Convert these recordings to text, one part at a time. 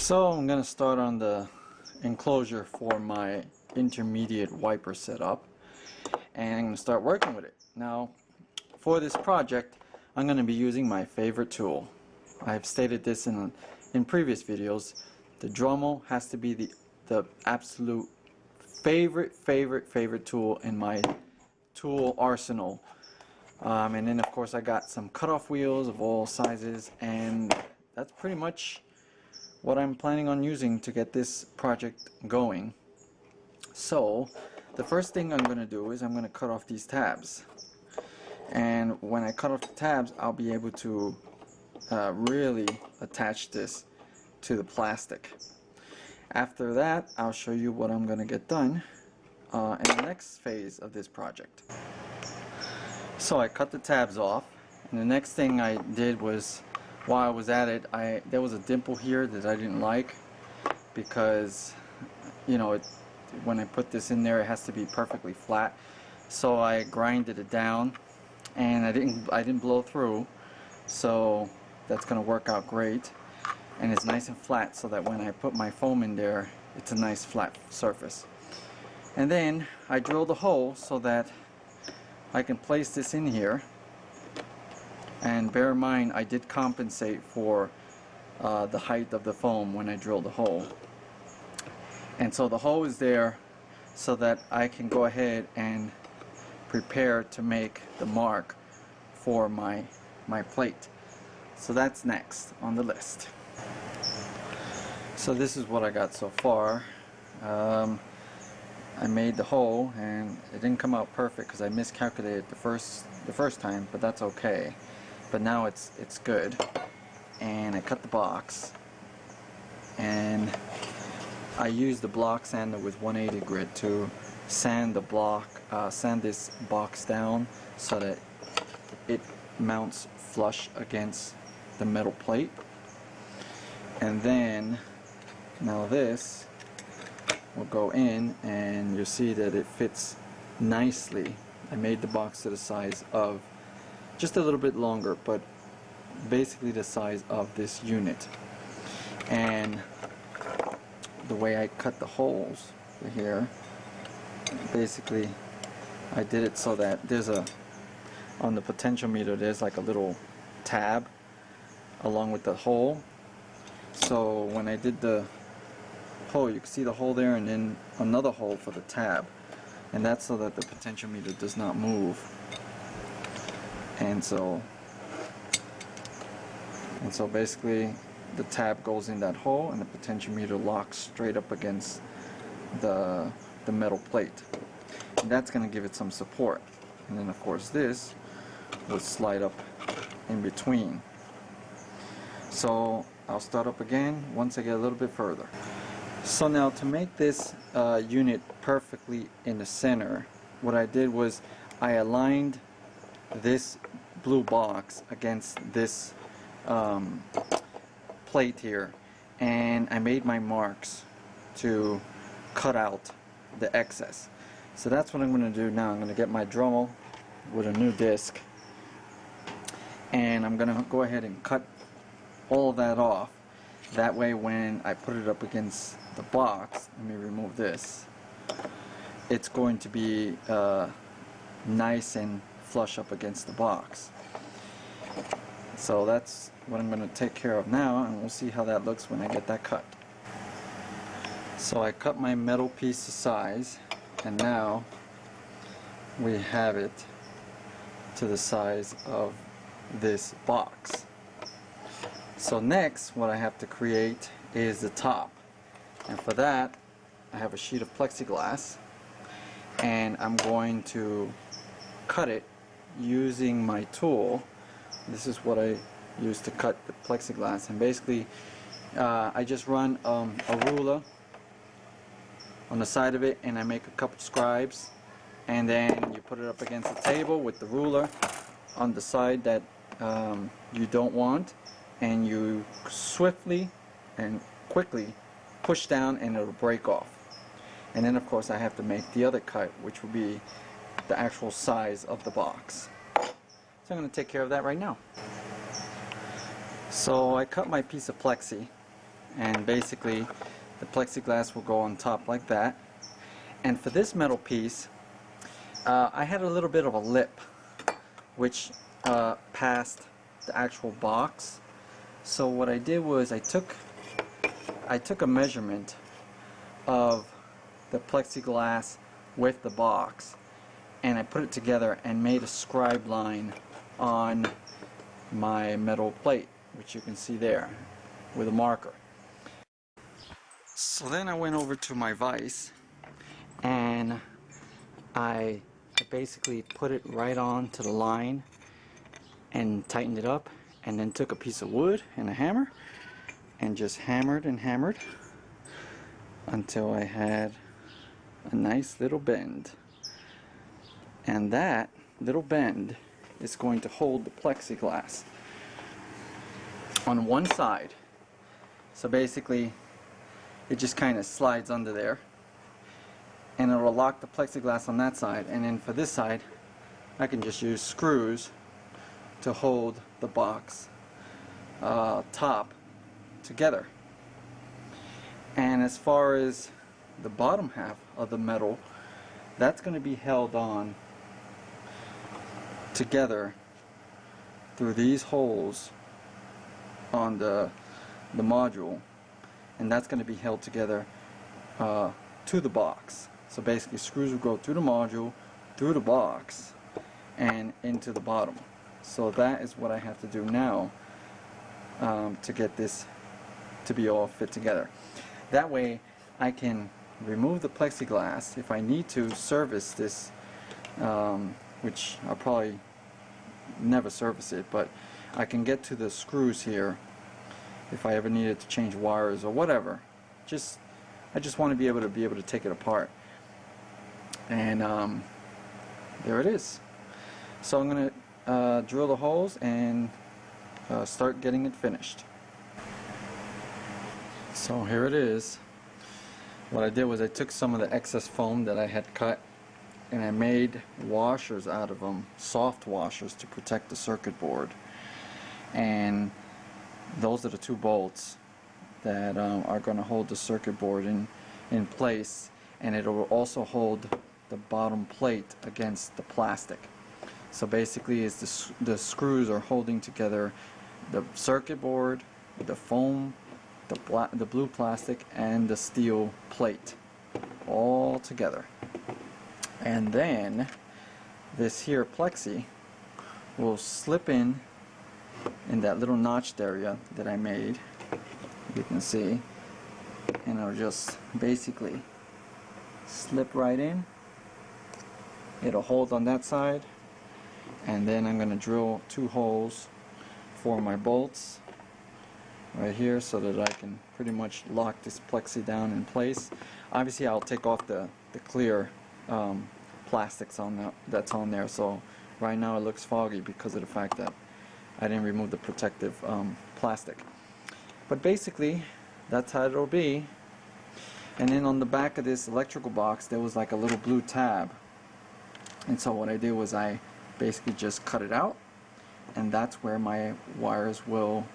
So I'm going to start on the enclosure for my intermediate wiper setup, and I'm going to start working with it. Now for this project I'm going to be using my favorite tool. I've stated this in previous videos. The Dremel has to be the absolute favorite tool in my tool arsenal. And then of course I got some cutoff wheels of all sizes, and that's pretty much what I'm planning on using to get this project going. So the first thing I'm going to do is I'm going to cut off these tabs, and when I cut off the tabs I'll be able to really attach this to the plastic. After that I'll show you what I'm going to get done in the next phase of this project. So I cut the tabs off, and the next thing I did was, while I was at it, there was a dimple here that I didn't like, because when I put this in there it has to be perfectly flat. So I grinded it down, and I didn't blow through, so that's gonna work out great, and it's nice and flat so that when I put my foam in there it's a nice flat surface. And then I drilled a hole so that I can place this in here. And bear in mind, I did compensate for the height of the foam when I drilled the hole. And so the hole is there so that I can go ahead and prepare to make the mark for my plate. So that's next on the list. So this is what I got so far. I made the hole, and it didn't come out perfect because I miscalculated the first time, but that's okay. But now it's good. And I cut the box, and I used the block sander with 180 grit to sand this box down so that it mounts flush against the metal plate. And then now this will go in, and you'll see that it fits nicely. I made the box to the size of, just a little bit longer, but basically the size of this unit. And the way I cut the holes here, basically I did it so that there's on the potentiometer there's like a little tab along with the hole. So when I did the hole, you can see the hole there, and then another hole for the tab, and that's so that the potentiometer does not move. And so basically the tab goes in that hole, and the potentiometer locks straight up against the metal plate, and that's going to give it some support. And then of course this will slide up in between. So I'll start up again once I get a little bit further. So now to make this unit perfectly in the center, what I did was I aligned this blue box against this plate here, and I made my marks to cut out the excess. So that's what I'm going to do now. I'm going to get my Dremel with a new disc, and I'm going to go ahead and cut all of that off. That way when I put it up against the box, let me remove this, it's going to be nice and flush up against the box. So that's what I'm going to take care of now, and we'll see how that looks when I get that cut. So I cut my metal piece to size, and now we have it to the size of this box. So next what I have to create is the top, and for that I have a sheet of plexiglass, and I'm going to cut it using my tool. This is what I use to cut the plexiglass, and basically I just run a ruler on the side of it, and I make a couple scribes, and then you put it up against the table with the ruler on the side that you don't want, and you swiftly and quickly push down, and it'll break off. And then of course I have to make the other cut, which will be the actual size of the box. So I'm going to take care of that right now. So I cut my piece of plexi, and basically the plexiglass will go on top like that. And for this metal piece, I had a little bit of a lip which passed the actual box. So what I did was I took a measurement of the plexiglass with the box, and I put it together and made a scribe line on my metal plate, which you can see there with a marker. So then I went over to my vise and I basically put it right on to the line and tightened it up, and then took a piece of wood and a hammer and just hammered and hammered until I had a nice little bend. And that little bend is going to hold the plexiglass on one side. So basically it just kind of slides under there and it will lock the plexiglass on that side, and then for this side I can just use screws to hold the box top together. And as far as the bottom half of the metal, that's going to be held on together through these holes on the module, and that's going to be held together to the box. So basically screws will go through the module, through the box, and into the bottom. So that is what I have to do now to get this to be all fit together. That way I can remove the plexiglass if I need to service this, which I'll probably never service it, but I can get to the screws here if I ever needed to change wires or whatever. I just want to be able to take it apart. And there it is. So I'm going to drill the holes and start getting it finished. So here it is. What I did was I took some of the excess foam that I had cut and I made washers out of them, soft washers to protect the circuit board. And those are the two bolts that are going to hold the circuit board in place, and it will also hold the bottom plate against the plastic. So basically the screws are holding together the circuit board, the foam, the blue plastic, and the steel plate all together. And then this here plexi will slip in that little notched area that I made, you can see, and it'll just basically slip right in. It'll hold on that side, and then I'm going to drill 2 holes for my bolts right here so that I can pretty much lock this plexi down in place. Obviously I'll take off the clear plastics that's on there, so right now it looks foggy because of the fact that I didn't remove the protective plastic. But basically that's how it'll be. And then on the back of this electrical box there was like a little blue tab, and so what I did was I basically just cut it out, and that's where my wires will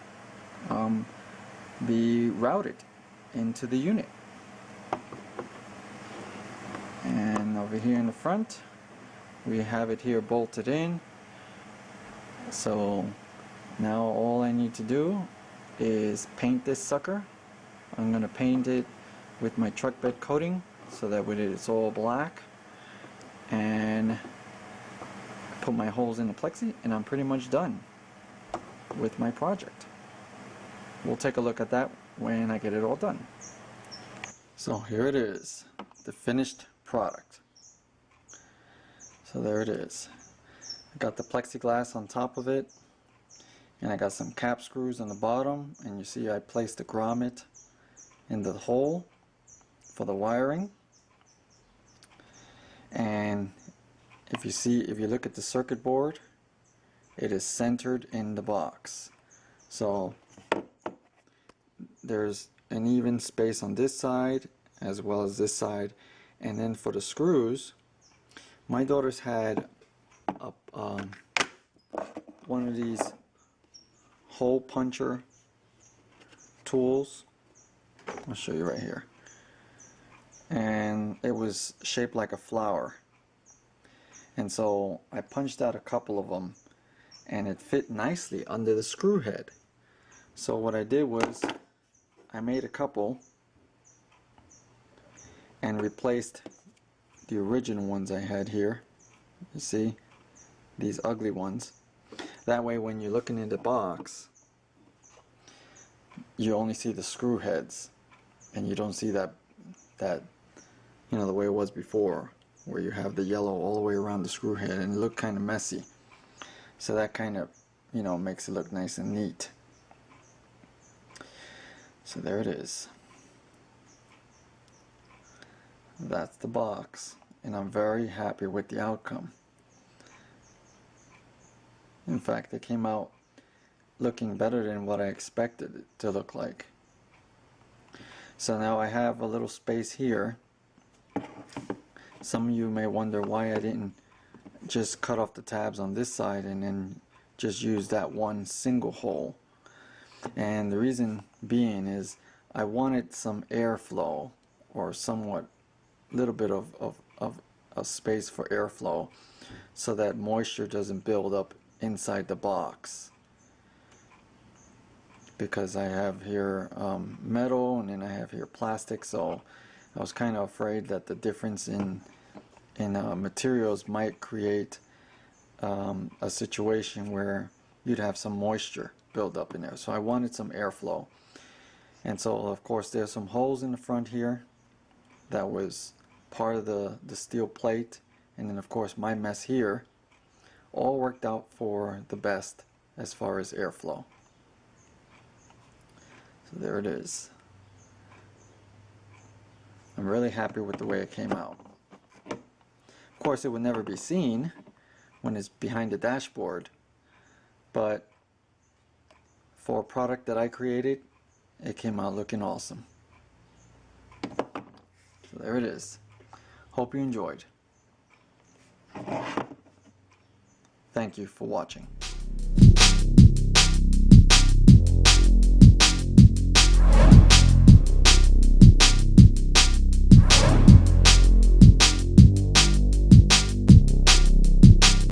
be routed into the unit. And over here in the front we have it here bolted in. So now all I need to do is paint this sucker. I'm going to paint it with my truck bed coating so that it's all black, and put my holes in the plexi, and I'm pretty much done with my project. We'll take a look at that when I get it all done. So here it is, the finished product. So there it is. I got the plexiglass on top of it, and I got some cap screws on the bottom, and you see I placed the grommet in the hole for the wiring. And if you look at the circuit board, it is centered in the box. So there's an even space on this side as well as this side. And then for the screws, my daughters had one of these hole puncher tools I'll show you right here. And it was shaped like a flower. And so I punched out a couple of them and it fit nicely under the screw head. So what I did was I made a couple and replaced the original ones I had here. You see, these ugly ones. That way when you're looking in the box, you only see the screw heads and you don't see that you know, the way it was before, where you have the yellow all the way around the screw head and it looked kind of messy. So that kind of, you know, makes it look nice and neat. So there it is. That's the box, and I'm very happy with the outcome. In fact, it came out looking better than what I expected it to look like. So now I have a little space here. Some of you may wonder why I didn't just cut off the tabs on this side and then just use that one single hole. And the reason being is I wanted some airflow, or somewhat little bit of a space for airflow, so that moisture doesn't build up inside the box. Because I have here metal and then I have here plastic, so I was kind of afraid that the difference in materials might create a situation where you'd have some moisture build up in there. So I wanted some airflow. And so of course there's some holes in the front here that was part of the steel plate, and then of course my mess here, all worked out for the best as far as airflow. So there it is. I'm really happy with the way it came out. Of course it would never be seen when it's behind the dashboard, but for a product that I created, it came out looking awesome. So there it is. Hope you enjoyed. Thank you for watching.